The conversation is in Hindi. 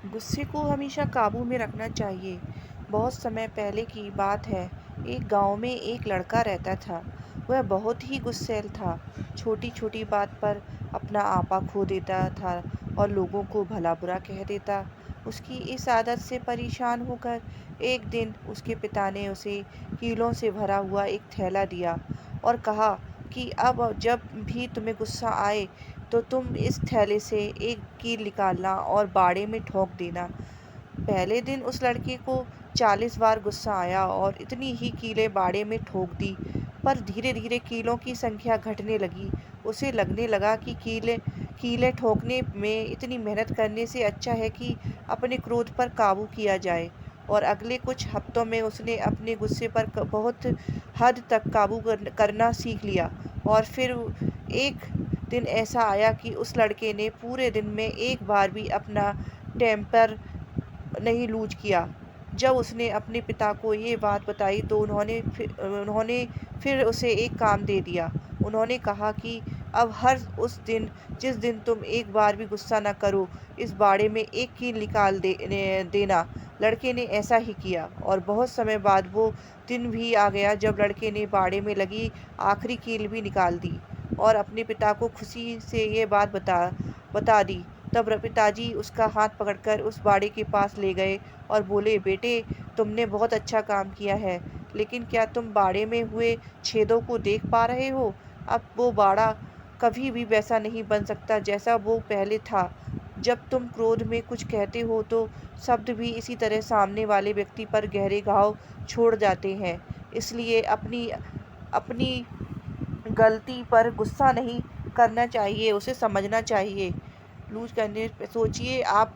गुस्से को हमेशा काबू में रखना चाहिए। बहुत समय पहले की बात है। एक गांव में एक लड़का रहता था। वह बहुत ही गुस्सैल था। छोटी छोटी बात पर अपना आपा खो देता था और लोगों को भला बुरा कह देता। उसकी इस आदत से परेशान होकर एक दिन उसके पिता ने उसे कीलों से भरा हुआ एक थैला दिया और कहा कि अब जब भी तुम्हें गुस्सा आए तो तुम इस थैले से एक कील निकालना और बाड़े में ठोक देना। पहले दिन उस लड़के को 40 बार गुस्सा आया और इतनी ही कीलें बाड़े में ठोक दी। पर धीरे धीरे कीलों की संख्या घटने लगी। उसे लगने लगा कि कीलें कीलें ठोकने में इतनी मेहनत करने से अच्छा है कि अपने क्रोध पर काबू किया जाए। और अगले कुछ हफ्तों में उसने अपने गुस्से पर बहुत हद तक काबू करना सीख लिया। और फिर एक दिन ऐसा आया कि उस लड़के ने पूरे दिन में एक बार भी अपना टेम्पर नहीं लूज़ किया। जब उसने अपने पिता को ये बात बताई तो उन्होंने फिर उसे एक काम दे दिया। उन्होंने कहा कि अब हर उस दिन जिस दिन तुम एक बार भी गुस्सा ना करो, इस बाड़े में एक कील निकाल देना। लड़के ने ऐसा ही किया और बहुत समय बाद वो दिन भी आ गया जब लड़के ने बाड़े में लगी आखिरी कील भी निकाल दी और अपने पिता को खुशी से ये बात बता दी। तब पिताजी उसका हाथ पकड़कर उस बाड़े के पास ले गए और बोले, बेटे, तुमने बहुत अच्छा काम किया है, लेकिन क्या तुम बाड़े में हुए छेदों को देख पा रहे हो? अब वो बाड़ा कभी भी वैसा नहीं बन सकता जैसा वो पहले था। जब तुम क्रोध में कुछ कहते हो तो शब्द भी इसी तरह सामने वाले व्यक्ति पर गहरे घाव छोड़ जाते हैं। इसलिए अपनी अपनी गलती पर गुस्सा नहीं करना चाहिए, उसे समझना चाहिए। लूज़ करने पे सोचिए आप